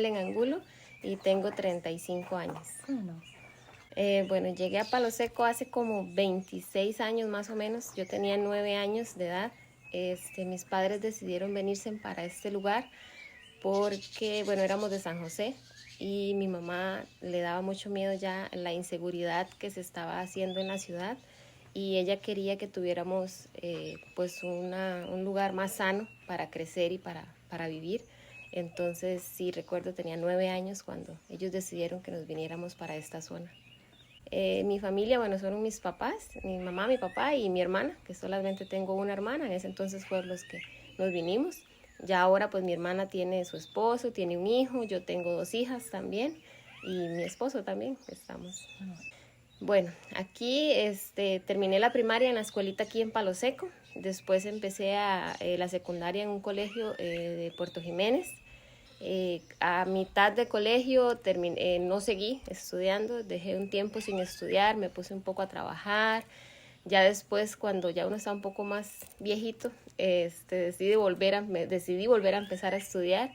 Helen Angulo y tengo 35 años. Bueno, Bueno, llegué a Palo Seco hace como 26 años más o menos. Yo tenía 9 años de edad. Mis padres decidieron venirse para este lugar porque, bueno, éramos de San José y mi mamá le daba mucho miedo ya la inseguridad que se estaba haciendo en la ciudad y ella quería que tuviéramos pues un lugar más sano para crecer y para vivir. Entonces, sí, recuerdo, tenía 9 años cuando ellos decidieron que nos viniéramos para esta zona. Mi familia, bueno, fueron mis papás, mi mamá, mi papá y mi hermana, que solamente tengo una hermana, en ese entonces fueron los que nos vinimos. Ya ahora pues mi hermana tiene su esposo, tiene un hijo, yo tengo 2 hijas también y mi esposo también, estamos. Bueno, aquí terminé la primaria en la escuelita aquí en Palo Seco, después empecé la secundaria en un colegio de Puerto Jiménez. A mitad de colegio no seguí estudiando, dejé un tiempo sin estudiar, me puse un poco a trabajar. Ya después, cuando ya uno está un poco más viejito, decidí volver a empezar a estudiar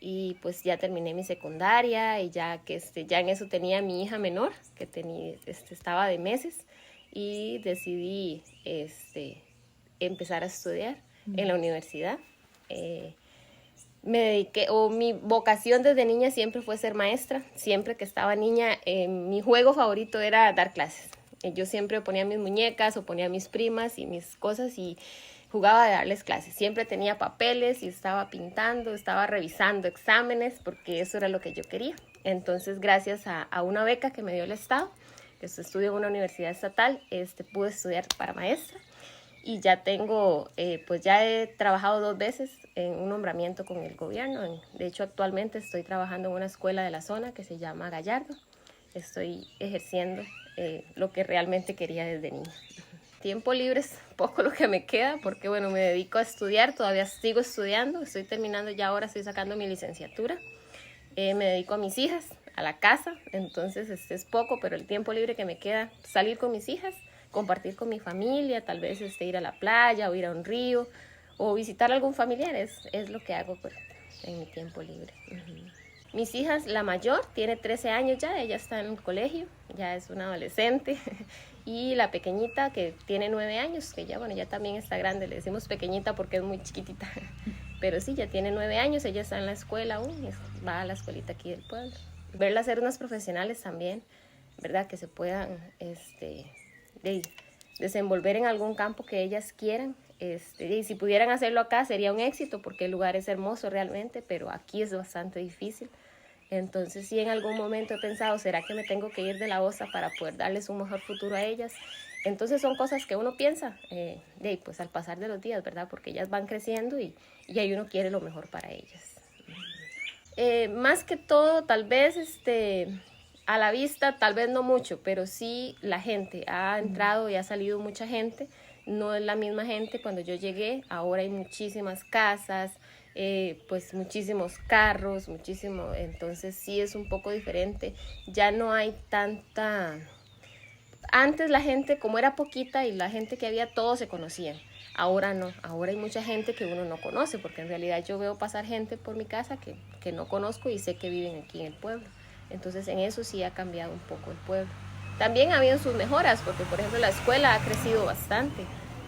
y pues ya terminé mi secundaria y ya que ya en eso tenía a mi hija menor que estaba de meses y decidí empezar a estudiar en la universidad. Me dediqué, o mi vocación desde niña siempre fue ser maestra. Siempre que estaba niña, mi juego favorito era dar clases. Yo siempre ponía mis muñecas o ponía mis primas y mis cosas y jugaba a darles clases. Siempre tenía papeles y estaba pintando, estaba revisando exámenes porque eso era lo que yo quería. Entonces, gracias a una beca que me dio el Estado, que estudio en una universidad estatal, pude estudiar para maestra. Y ya tengo, pues ya he trabajado 2 veces en un nombramiento con el gobierno. De hecho, actualmente estoy trabajando en una escuela de la zona que se llama Gallardo. Estoy ejerciendo lo que realmente quería desde niña. Tiempo libre es poco lo que me queda porque, bueno, me dedico a estudiar, todavía sigo estudiando, estoy terminando ya ahora, estoy sacando mi licenciatura. Me dedico a mis hijas, a la casa, entonces es poco, pero el tiempo libre que me queda, salir con mis hijas, compartir con mi familia, tal vez ir a la playa o ir a un río o visitar a algún familiar, es lo que hago en mi tiempo libre. Mis hijas, la mayor tiene 13 años ya, ella está en el colegio, ya es una adolescente, y la pequeñita que tiene 9 años, que ya, bueno, ya también está grande, le decimos pequeñita porque es muy chiquitita, pero sí, ya tiene 9 años, ella está en la escuela aún, va a la escuelita aquí del pueblo. Verla ser unas profesionales también, ¿verdad? Que se puedan desenvolver en algún campo que ellas quieran. Y si pudieran hacerlo acá sería un éxito porque el lugar es hermoso realmente, pero aquí es bastante difícil. Entonces sí, en algún momento he pensado, ¿será que me tengo que ir de la OSA para poder darles un mejor futuro a ellas? Entonces son cosas que uno piensa pues al pasar de los días, ¿verdad? Porque ellas van creciendo y ahí uno quiere lo mejor para ellas. Más que todo, tal vez a la vista, tal vez no mucho, pero sí la gente ha entrado y ha salido mucha gente. No es la misma gente cuando yo llegué, ahora hay muchísimas casas, pues muchísimos carros, entonces sí es un poco diferente. Ya no hay tanta... Antes la gente, como era poquita y la gente que había, todos se conocían. Ahora no, ahora hay mucha gente que uno no conoce, porque en realidad yo veo pasar gente por mi casa que no conozco y sé que viven aquí en el pueblo. Entonces en eso sí ha cambiado un poco el pueblo. También ha habido sus mejoras, porque por ejemplo la escuela ha crecido bastante.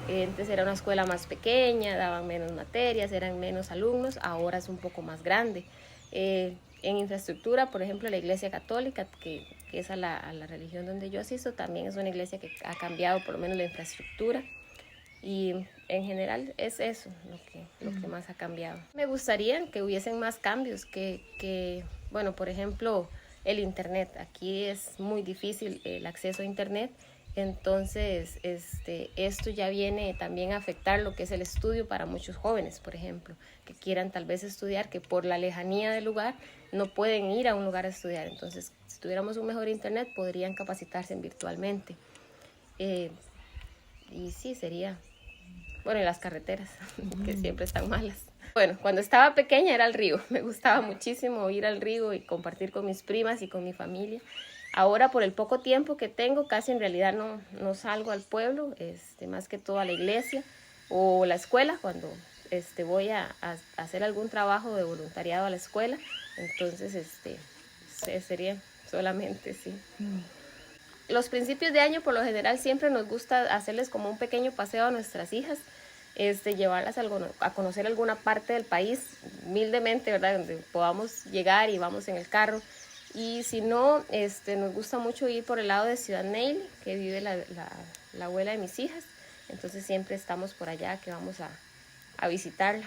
Antes era una escuela más pequeña, daban menos materias, eran menos alumnos, ahora es un poco más grande. En infraestructura, por ejemplo, la Iglesia Católica, que es a la religión donde yo asisto, también es una iglesia que ha cambiado por lo menos la infraestructura. Y en general es eso lo que más ha cambiado. Me gustaría que hubiesen más cambios, bueno, por ejemplo, el internet. Aquí es muy difícil el acceso a internet, entonces esto ya viene también a afectar lo que es el estudio para muchos jóvenes, por ejemplo, que quieran tal vez estudiar, que por la lejanía del lugar no pueden ir a un lugar a estudiar. Entonces, si tuviéramos un mejor internet, podrían capacitarse virtualmente. Y sí, sería... Bueno, y las carreteras, que siempre están malas. Bueno, cuando estaba pequeña era el río. Me gustaba muchísimo ir al río y compartir con mis primas y con mi familia. Ahora, por el poco tiempo que tengo, casi en realidad no salgo al pueblo, más que todo a la iglesia o la escuela, cuando voy a hacer algún trabajo de voluntariado a la escuela. Entonces, sería solamente, sí. Los principios de año, por lo general, siempre nos gusta hacerles como un pequeño paseo a nuestras hijas, llevarlas a conocer alguna parte del país, humildemente, ¿verdad? Donde podamos llegar y vamos en el carro. Y si no, nos gusta mucho ir por el lado de Ciudad Neily, que vive la abuela de mis hijas. Entonces siempre estamos por allá, que vamos a visitarla.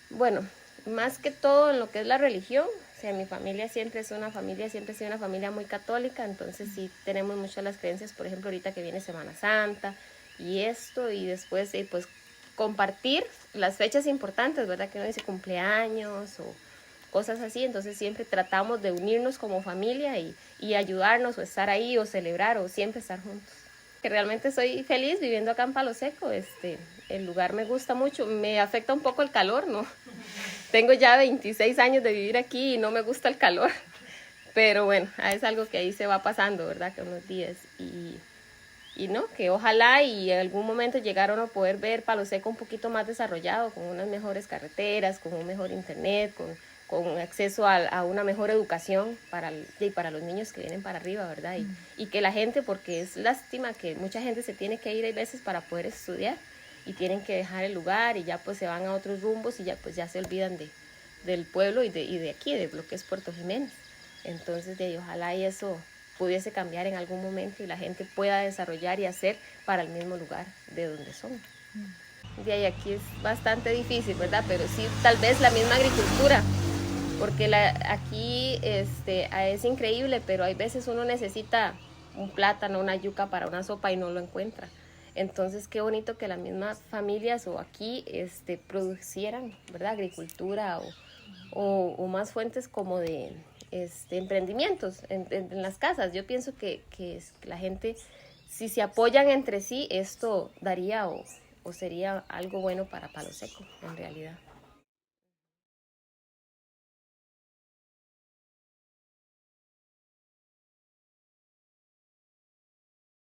Bueno, más que todo en lo que es la religión, o sea, mi familia siempre ha sido una familia muy católica, entonces sí tenemos muchas las creencias, por ejemplo, ahorita que viene Semana Santa y después pues compartir las fechas importantes, ¿verdad? Que uno dice cumpleaños o cosas así, entonces siempre tratamos de unirnos como familia y ayudarnos o estar ahí o celebrar o siempre estar juntos. Que realmente soy feliz viviendo acá en Palo Seco, el lugar me gusta mucho, me afecta un poco el calor, ¿no? Tengo ya 26 años de vivir aquí y no me gusta el calor, pero bueno, es algo que ahí se va pasando, ¿verdad? Que unos días y no, que ojalá y en algún momento llegaron a poder ver Palo Seco un poquito más desarrollado, con unas mejores carreteras, con un mejor internet, con acceso a una mejor educación para los niños que vienen para arriba, ¿verdad? Y que la gente, porque es lástima que mucha gente se tiene que ir a veces para poder estudiar y tienen que dejar el lugar y ya pues se van a otros rumbos y ya pues ya se olvidan del pueblo y de aquí, de lo que es Puerto Jiménez. Entonces, ojalá y eso pudiese cambiar en algún momento y la gente pueda desarrollar y hacer para el mismo lugar de donde son. De ahí aquí es bastante difícil, ¿verdad? Pero sí, tal vez la misma agricultura, porque aquí es increíble, pero hay veces uno necesita un plátano, una yuca para una sopa y no lo encuentra. Entonces, qué bonito que las mismas familias o aquí producieran, ¿verdad? Agricultura o más fuentes como de emprendimientos en las casas. Yo pienso que la gente, si se apoyan entre sí, esto daría o sería algo bueno para Palo Seco, en realidad.